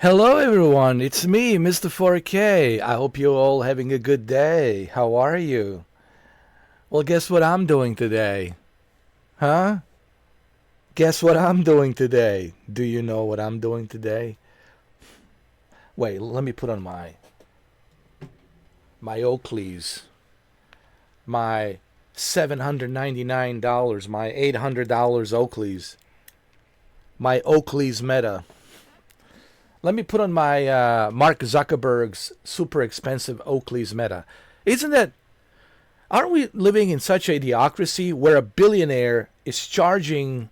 Hello everyone, it's me, Mr. 4K. I hope you're all having a good day. How are you? Well, guess what I'm doing today? Huh? Guess what I'm doing today? Do you know what I'm doing today? Wait, let me put on my Oakleys. My $799, my $800 Oakleys. My Oakleys Meta. Let me put on my Mark Zuckerberg's super expensive Oakleys Meta. Isn't that Aren't we living in such a idiocracy where a billionaire is charging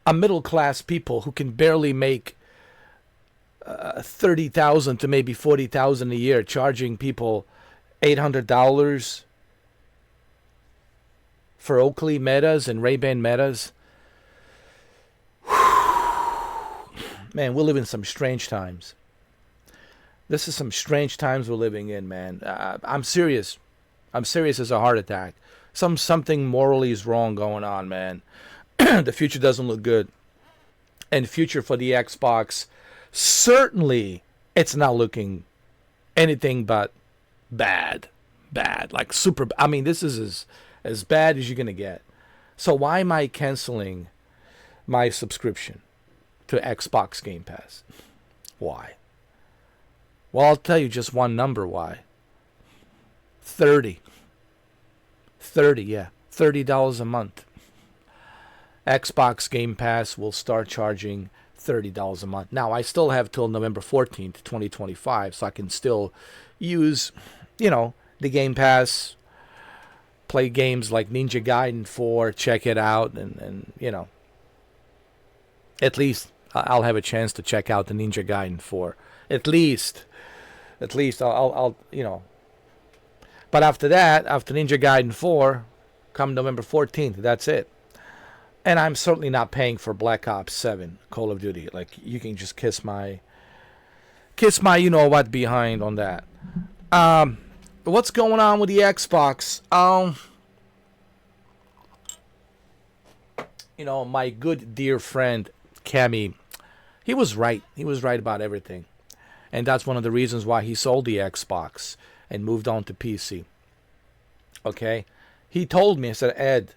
a middle class people who can barely make 30,000 to maybe 40,000 a year, charging people $800 for Oakley Metas and Ray-Ban Metas? Man, we live in some strange times. This is some strange times we're living in, man. I'm serious. I'm serious as a heart attack. Something morally is wrong going on, man. The future doesn't look good. And future for the Xbox, certainly it's not looking anything but bad. Bad. Like super. I mean, this is as bad as you're going to get. So why am I canceling my subscription to Xbox Game Pass? Why? Well, I'll tell you just one number why. 30. 30, yeah. $30 a month. Xbox Game Pass will start charging $30 a month. Now, I still have till November 14th, 2025, so I can still use, the Game Pass, play games like Ninja Gaiden 4, check it out, and at least I'll have a chance to check out the Ninja Gaiden 4. At least I'll. But after that, after Ninja Gaiden 4, come November 14th, that's it. And I'm certainly not paying for Black Ops 7 Call of Duty. Like, you can just kiss my you know what behind on that. What's going on with the Xbox? My good dear friend Cammy, he was right. He was right about everything. And that's one of the reasons why he sold the Xbox and moved on to PC. Okay? He told me, I said, Ed,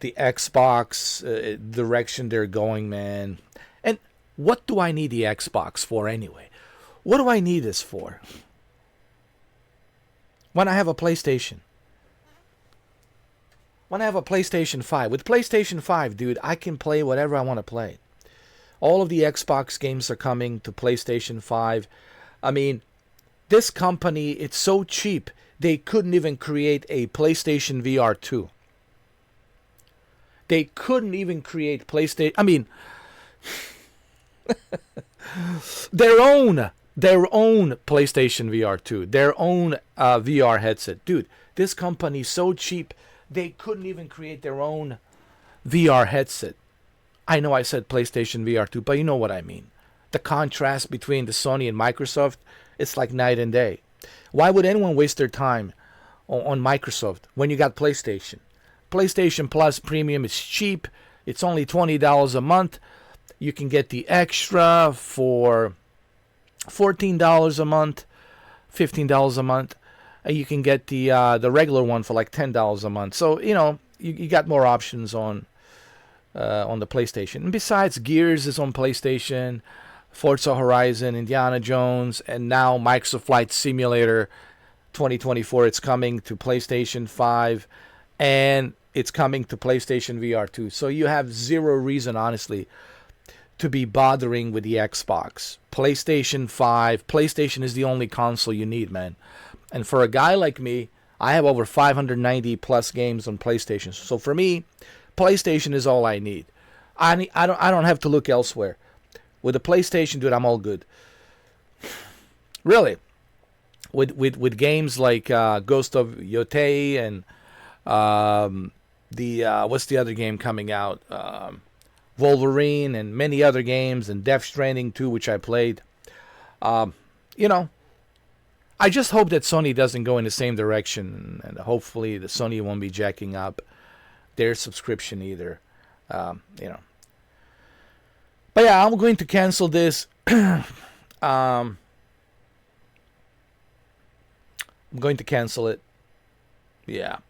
the Xbox direction they're going, man. And what do I need the Xbox for anyway? What do I need this for? When I have a PlayStation. When I have a PlayStation 5. With PlayStation 5, dude, I can play whatever I want to play. All of the Xbox games are coming to PlayStation 5. I mean, this company, it's so cheap, they couldn't even create a PlayStation VR 2. They couldn't even create PlayStation. I mean, their own PlayStation VR 2, their own VR headset. Dude, this company's so cheap, they couldn't even create their own VR headset. I know I said PlayStation VR 2, but you know what I mean. The contrast between the Sony and Microsoft, it's like night and day. Why would anyone waste their time on Microsoft when you got PlayStation? PlayStation Plus Premium is cheap. It's only $20 a month. You can get the extra for $14 a month, $15 a month. And you can get the regular one for like $10 a month. So, you got more options on the PlayStation. And besides, Gears is on PlayStation, Forza Horizon, Indiana Jones, and now Microsoft Flight Simulator 2024. It's coming to PlayStation 5, and it's coming to PlayStation VR 2. So you have zero reason, honestly, to be bothering with the Xbox. PlayStation 5, PlayStation is the only console you need, man. And for a guy like me, I have over 590 plus games on PlayStation. So for me, PlayStation is all I need. I don't have to look elsewhere. With the PlayStation, dude, I'm all good. Really. With games like Ghost of Yotei and what's the other game coming out? Wolverine and many other games, and Death Stranding 2, which I played. I just hope that Sony doesn't go in the same direction, and hopefully the Sony won't be jacking up their subscription either. But But yeah, I'm going to cancel this. I'm going to cancel it. Yeah.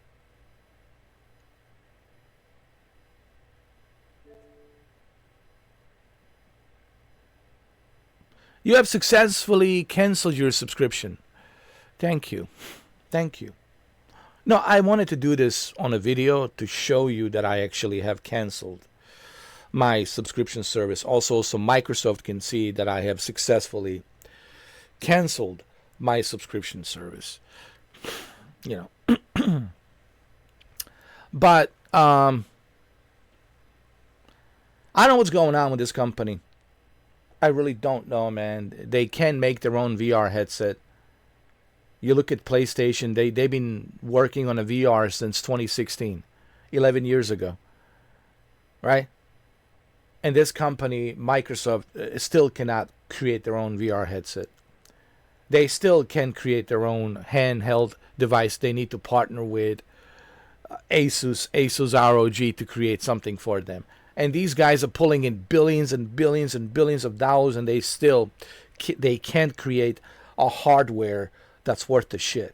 You have successfully canceled your subscription. Thank you. Thank you. No, I wanted to do this on a video to show you that I actually have canceled my subscription service. Also, so Microsoft can see that I have successfully canceled my subscription service. You know. But I don't know what's going on with this company. I really don't know, man. They can make their own VR headset. You look at PlayStation, they've been working on a VR since 2016, 11 years ago, right? And this company, Microsoft, still cannot create their own VR headset. They still can create their own handheld device. They need to partner with Asus ROG to create something for them. And these guys are pulling in billions and billions and billions of dollars, and they can't create a hardware that's worth the shit.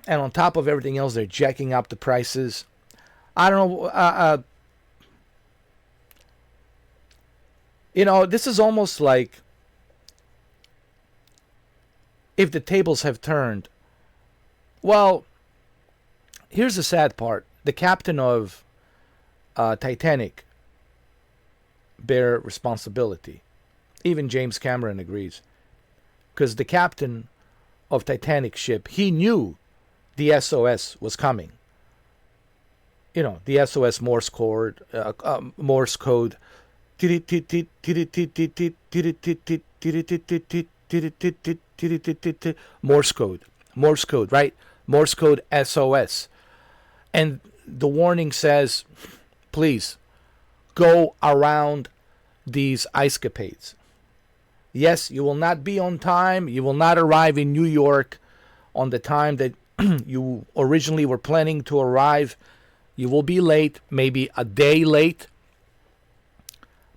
And on top of everything else, they're jacking up the prices. I don't know. This is almost like if the tables have turned. Well, here's the sad part. The captain of Titanic bear responsibility. Even James Cameron agrees. Because the captain of Titanic ship, he knew the SOS was coming. The SOS Morse code. Morse code, right? Morse code SOS. And the warning says, please go around these ice capades. Yes, you will not be on time. You will not arrive in New York on the time that you originally were planning to arrive. You will be late, maybe a day late.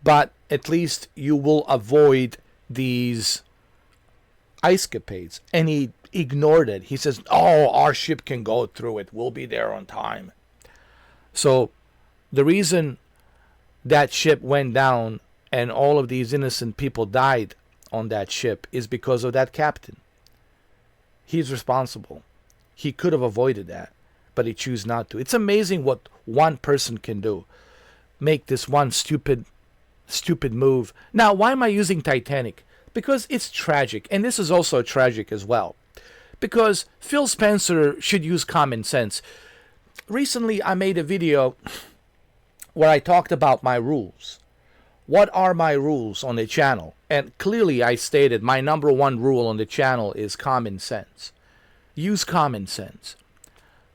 But at least you will avoid these ice capades. And he ignored it. He says, oh, our ship can go through it. We'll be there on time. So the reason that ship went down and all of these innocent people died on that ship is because of that captain. He's responsible. He could have avoided that, but he chose not to. It's amazing what one person can do. Make this one stupid move. Now, why am I using Titanic? Because it's tragic, and this is also tragic as well. Because Phil Spencer should use common sense. Recently, I made a video where I talked about my rules. What are my rules on the channel? And clearly I stated my number one rule on the channel is common sense. Use common sense.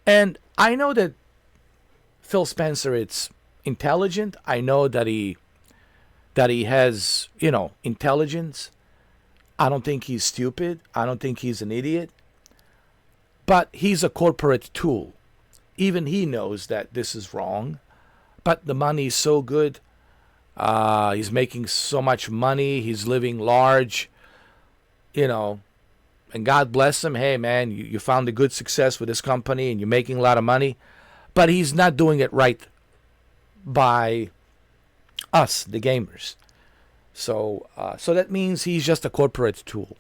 And I know that Phil Spencer is intelligent. I know that he has, intelligence. I don't think he's stupid. I don't think he's an idiot. But he's a corporate tool. Even he knows that this is wrong. But the money is so good. He's making so much money. He's living large, and God bless him. Hey, man, you found a good success with this company and you're making a lot of money. But he's not doing it right by us, the gamers. So that means he's just a corporate tool.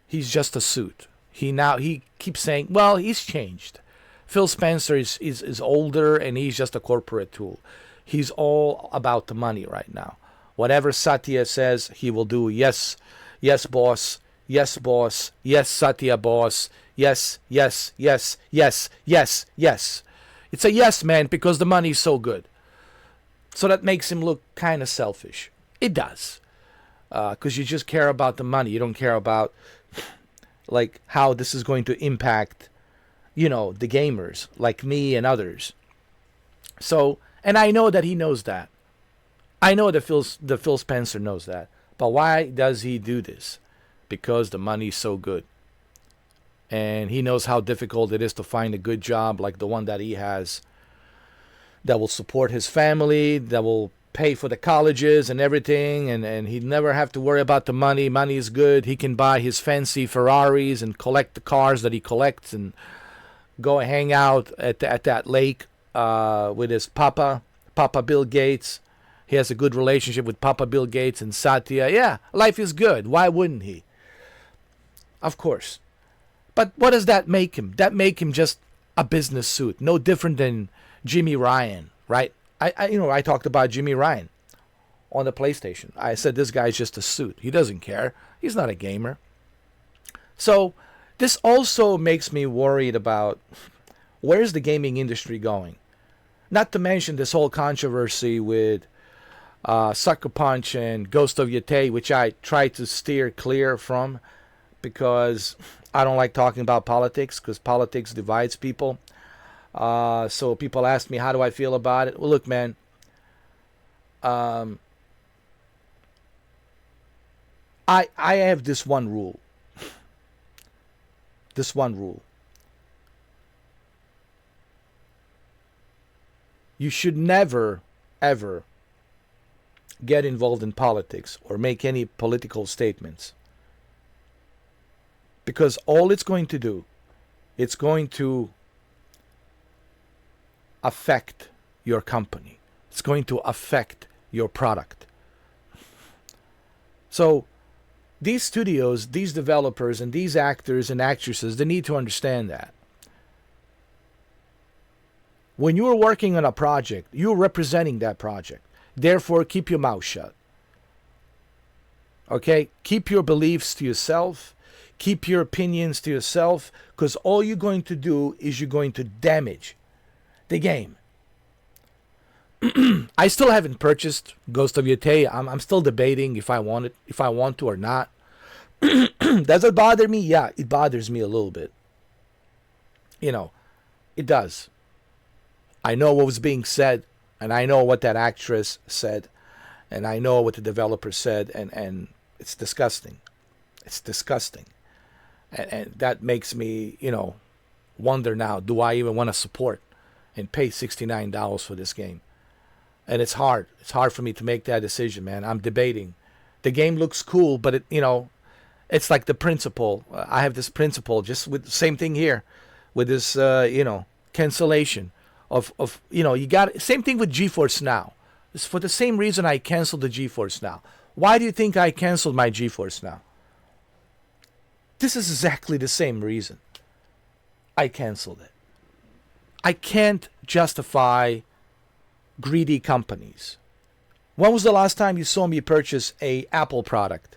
He's just a suit. He keeps saying, well, he's changed. Phil Spencer is older and he's just a corporate tool. He's all about the money right now. Whatever Satya says, he will do. Yes, yes, boss. Yes, boss. Yes, Satya, boss. Yes, yes, yes, yes, yes, yes. It's a yes, man, because the money's so good. So that makes him look kind of selfish. It does. Because you just care about the money. You don't care about how this is going to impact, the gamers like me and others. So, and I know that he knows that. I know that Phil Spencer knows that. But why does he do this? Because the money's so good. And he knows how difficult it is to find a good job like the one that he has that will support his family, that will pay for the colleges and everything, and he'd never have to worry about the money. Money is good. He can buy his fancy Ferraris and collect the cars that he collects and go hang out at that lake with his Papa Bill Gates. He has a good relationship with Papa Bill Gates and Satya. Yeah, life is good. Why wouldn't he? Of course. But what does that make him? That make him just a business suit. No different than Jimmy Ryan, right? I talked about Jimmy Ryan on the PlayStation. I said this guy's just a suit. He doesn't care. He's not a gamer. So this also makes me worried about where's the gaming industry going. Not to mention this whole controversy with Sucker Punch and Ghost of Yate, which I try to steer clear from because I don't like talking about politics because politics divides people. So people ask me, how do I feel about it? Well, look, man, I have this one rule. This one rule. You should never, ever get involved in politics or make any political statements. Because all it's going to do, it's going to affect your company. It's going to affect your product. So these studios, these developers, and these actors and actresses, they need to understand that. When you are working on a project, you're representing that project. Therefore, keep your mouth shut. Okay? Keep your beliefs to yourself. Keep your opinions to yourself, because all you're going to do is you're going to damage the game. I still haven't purchased Ghost of Yate. I'm still debating if I want to or not. Does it bother me? Yeah, it bothers me a little bit. You know, it does. I know what was being said, and I know what that actress said, and I know what the developer said, and it's disgusting. It's disgusting. And that makes me, wonder now, do I even want to support and pay $69 for this game? And it's hard. It's hard for me to make that decision, man. I'm debating. The game looks cool, but it's like the principle. I have this principle, just with the same thing here, with this, cancellation of you got same thing with GeForce Now. It's for the same reason I canceled the GeForce Now. Why do you think I canceled my GeForce Now? This is exactly the same reason I canceled it. I can't justify greedy companies. When was the last time you saw me purchase a Apple product?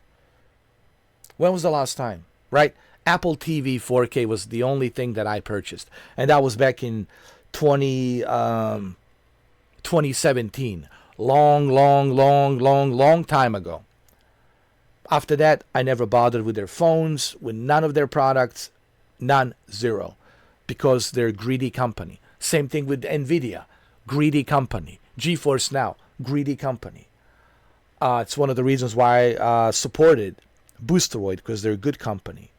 When was the last time? Right? Apple TV 4K was the only thing that I purchased. And that was back in 2017. Long time ago. After that, I never bothered with their phones, with none of their products. None, zero. Because they're a greedy company. Same thing with Nvidia. Greedy company. GeForce Now. Greedy company. It's one of the reasons why I supported Boosteroid, because they're a good company.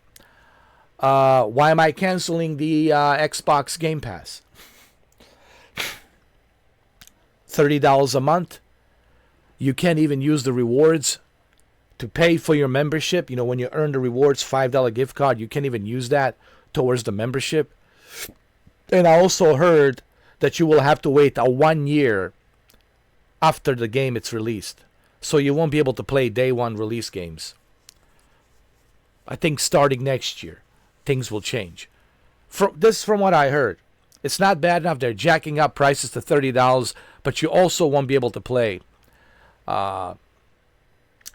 Why am I canceling the Xbox Game Pass? $30 a month. You can't even use the rewards to pay for your membership. When you earn the rewards, $5 gift card, you can't even use that towards the membership. And I also heard that you will have to wait 1 year after the game it's released. So you won't be able to play day one release games. I think starting next year, things will change. From what I heard. It's not bad enough they're jacking up prices to $30, but you also won't be able to play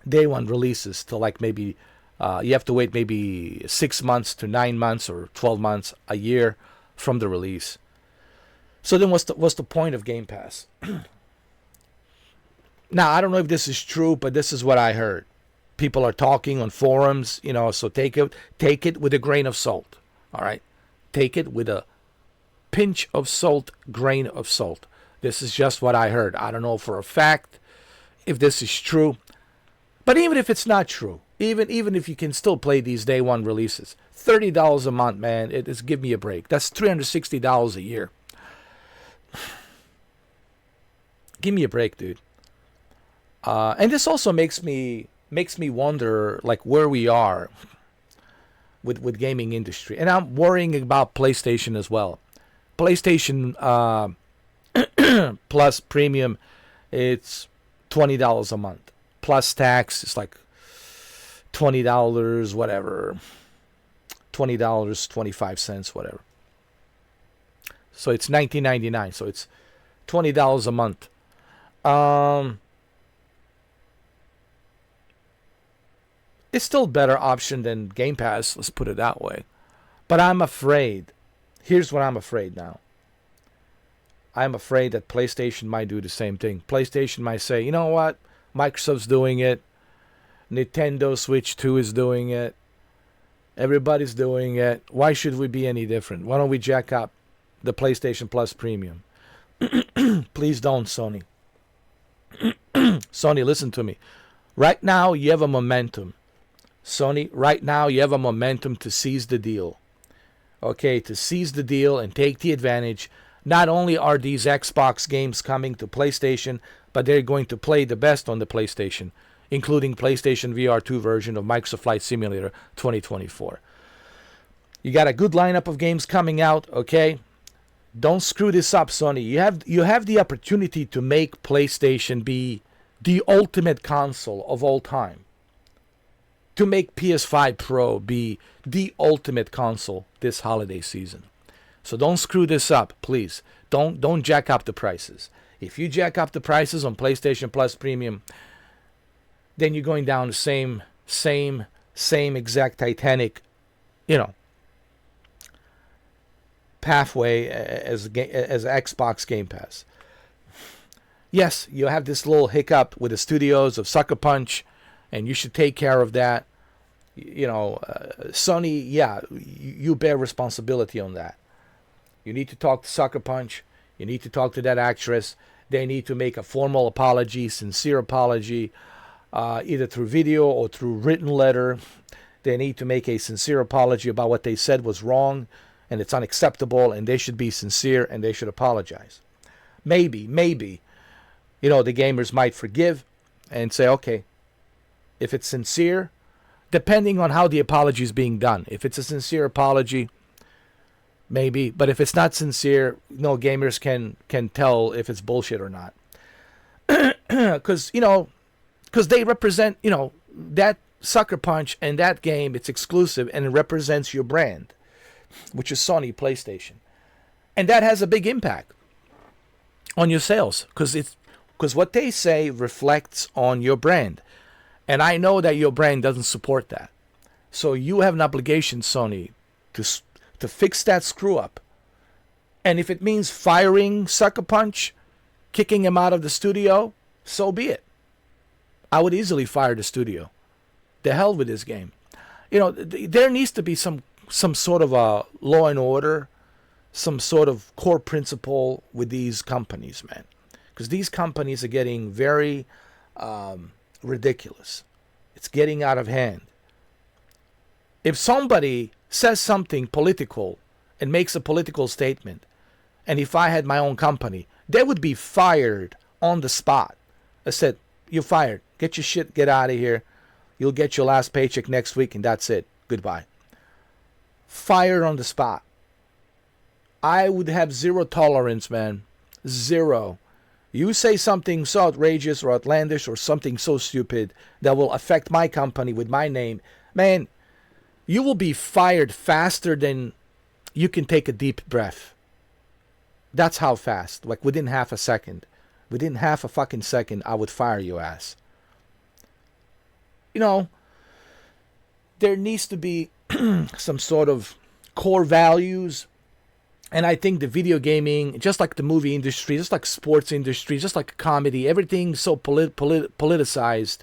day one releases till like maybe you have to wait maybe 6 months to 9 months or 12 months, a year from the release. So then what's the point of Game Pass? Now, I don't know if this is true, but this is what I heard. People are talking on forums, so take it with a grain of salt. All right? Take it with a pinch of salt, grain of salt. This is just what I heard. I don't know for a fact if this is true. But even if it's not true, even if you can still play these day one releases, $30 a month, man, give me a break. That's $360 a year. Give me a break, dude. And this also makes me wonder like where we are with gaming industry, and I'm worrying about PlayStation as well. PlayStation Plus Premium, it's $20 a month plus tax. It's like $20, whatever, $20.25, whatever. So it's $19.99. So it's $20 a month. It's still a better option than Game Pass. Let's put it that way. But I'm afraid. Here's what I'm afraid now. I'm afraid that PlayStation might do the same thing. PlayStation might say, you know what? Microsoft's doing it. Nintendo Switch 2 is doing it. Everybody's doing it. Why should we be any different? Why don't we jack up the PlayStation Plus Premium? Please don't, Sony. Sony, listen to me. Right now, you have a momentum. Sony, right now, you have a momentum to seize the deal. Okay, to seize the deal and take the advantage. Not only are these Xbox games coming to PlayStation, but they're going to play the best on the PlayStation, including PlayStation VR 2 version of Microsoft Flight Simulator 2024. You got a good lineup of games coming out, okay? Don't screw this up, Sony. You have the opportunity to make PlayStation be the ultimate console of all time. To make PS5 Pro be the ultimate console this holiday season. So don't screw this up, please. Don't jack up the prices. If you jack up the prices on PlayStation Plus Premium, then you're going down the same exact Titanic, pathway as Xbox Game Pass. Yes, you have this little hiccup with the studios of Sucker Punch, and you should take care of that. Sony, yeah, you bear responsibility on that. You need to talk to Sucker Punch. You need to talk to that actress. They need to make a formal apology, sincere apology, either through video or through written letter. They need to make a sincere apology about what they said was wrong and it's unacceptable, and they should be sincere and they should apologize. Maybe, the gamers might forgive and say, okay, if it's sincere, depending on how the apology is being done. If it's a sincere apology, maybe. But if it's not sincere, gamers can tell if it's bullshit or not. Because they represent, that Sucker Punch and that game, it's exclusive and it represents your brand, which is Sony PlayStation. And that has a big impact on your sales because what they say reflects on your brand. And I know that your brand doesn't support that. So you have an obligation, Sony, to fix that screw up. And if it means firing Sucker Punch, kicking him out of the studio, so be it. I would easily fire the studio. The hell with this game. There needs to be some sort of a law and order, some sort of core principle with these companies, man. Because these companies are getting very ridiculous. It's getting out of hand. If somebody says something political and makes a political statement, and if I had my own company, they would be fired on the spot. I said, you're fired. Get your shit, get out of here. You'll get your last paycheck next week, and that's it. Goodbye. Fired on the spot. I would have zero tolerance, man. Zero. You say something so outrageous or outlandish or something so stupid that will affect my company with my name, man, you will be fired faster than you can take a deep breath. That's how fast. Like within half a second. Within half a fucking second, I would fire your ass. There needs to be some sort of core values. And I think the video gaming, just like the movie industry, just like sports industry, just like comedy, everything's so politicized.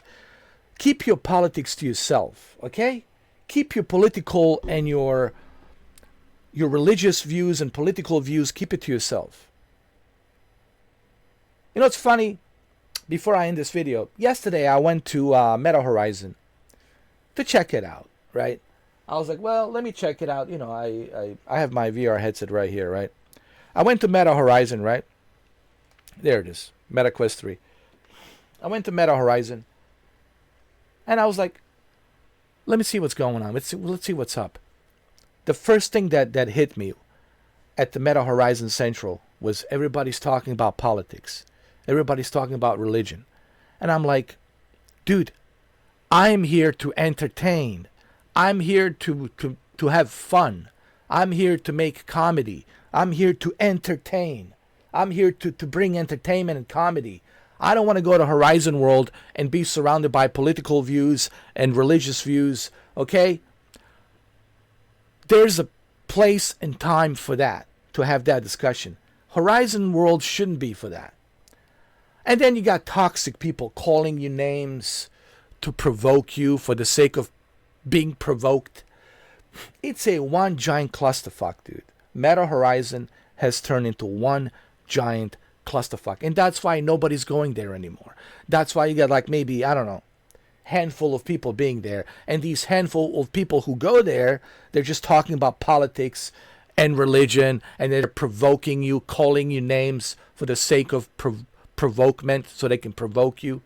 Keep your politics to yourself, okay? Keep your political and your religious views and political views, keep it to yourself. It's funny. Before I end this video, yesterday I went to Meta Horizon to check it out, right? I was like, well, let me check it out. I have my VR headset right here, right? I went to Meta Horizon, right? There it is, Meta Quest 3. I went to Meta Horizon, and I was like, let me see what's going on. Let's see what's up. The first thing that hit me at the Meta Horizon Central was everybody's talking about politics. Everybody's talking about religion. And I'm like, dude, I'm here to entertain. I'm here to have fun. I'm here to make comedy. I'm here to entertain. I'm here to bring entertainment and comedy. I don't want to go to Horizon World and be surrounded by political views and religious views, okay? There's a place and time for that, to have that discussion. Horizon World shouldn't be for that. And then you got toxic people calling you names to provoke you for the sake of being provoked. It's a one giant clusterfuck, dude. Meta Horizon has turned into one giant clusterfuck. And that's why nobody's going there anymore. That's why you got like maybe, I don't know, handful of people being there. And these handful of people who go there, they're just talking about politics and religion. And they're provoking you, calling you names for the sake of provokement so they can provoke you.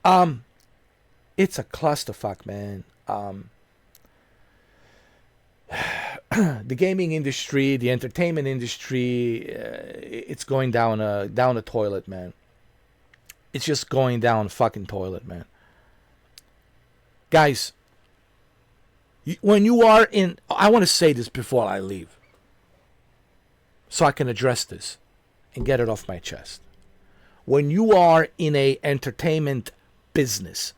It's a clusterfuck, man. The gaming industry, the entertainment industry, it's going down a toilet, man. It's just going down a fucking toilet, man. Guys, when you are in, I want to say this before I leave, so I can address this and get it off my chest. When you are in a entertainment business,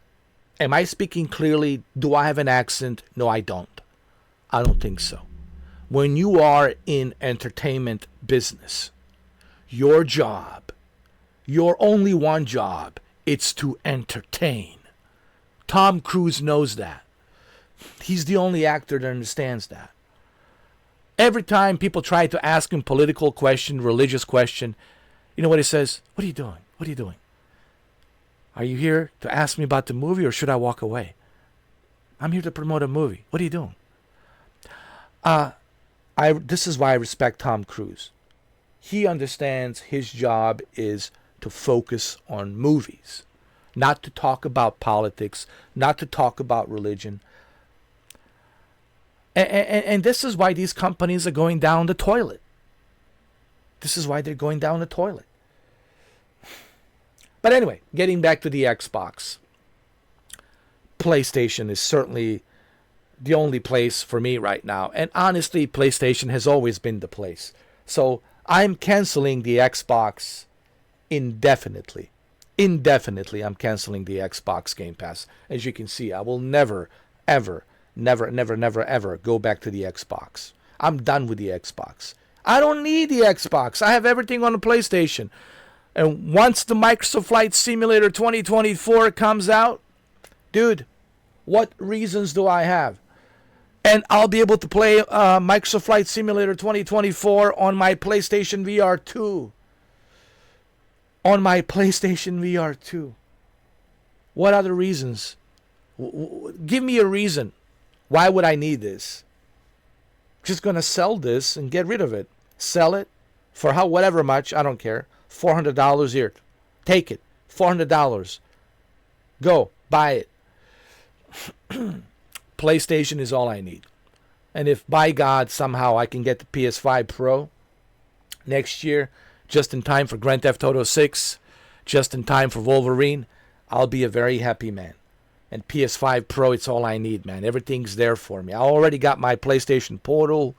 am I speaking clearly? Do I have an accent? No, I don't. I don't think so. When you are in entertainment business, your job, your only one job, it's to entertain. Tom Cruise knows that. He's the only actor that understands that. Every time people try to ask him political question, religious question, you know what he says? What are you doing? What are you doing? Are you here to ask me about the movie or should I walk away? I'm here to promote a movie. What are you doing? This is why I respect Tom Cruise. He understands his job is to focus on movies, not to talk about politics, not to talk about religion. And this is why these companies are going down the toilet. This is why they're going down the toilet. But anyway, getting back to the Xbox. PlayStation is certainly the only place for me right now. And honestly, PlayStation has always been the place. So I'm canceling the Xbox indefinitely. Indefinitely, I'm canceling the Xbox Game Pass. As you can see, I will never, ever go back to the Xbox. I'm done with the Xbox. I don't need the Xbox. I have everything on the PlayStation. And once the Microsoft Flight Simulator 2024 comes out, dude, what reasons do I have? And I'll be able to play Microsoft Flight Simulator 2024 on my PlayStation VR 2. On my PlayStation VR 2. What other reasons? Give me a reason. Why would I need this? Just going to sell this and get rid of it. Sell it for whatever much. I don't care. $400 here. Take it. $400. Go. Buy it. PlayStation is all I need. And if by God somehow I can get the PS5 Pro next year, just in time for Grand Theft Auto 6, just in time for Wolverine, I'll be a very happy man. And PS5 Pro, it's all I need, man. Everything's there for me. I already got my PlayStation Portal.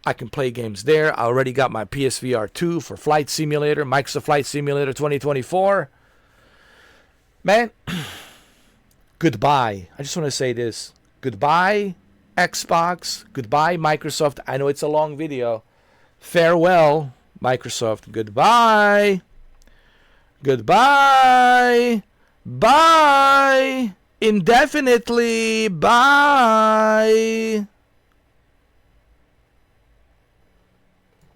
I can play games there. I already got my PSVR 2 for Flight Simulator, Microsoft Flight Simulator 2024. Man, goodbye. I just want to say this. Goodbye, Xbox. Goodbye, Microsoft. I know it's a long video. Farewell, Microsoft. Goodbye. Goodbye. Bye. Indefinitely. Bye.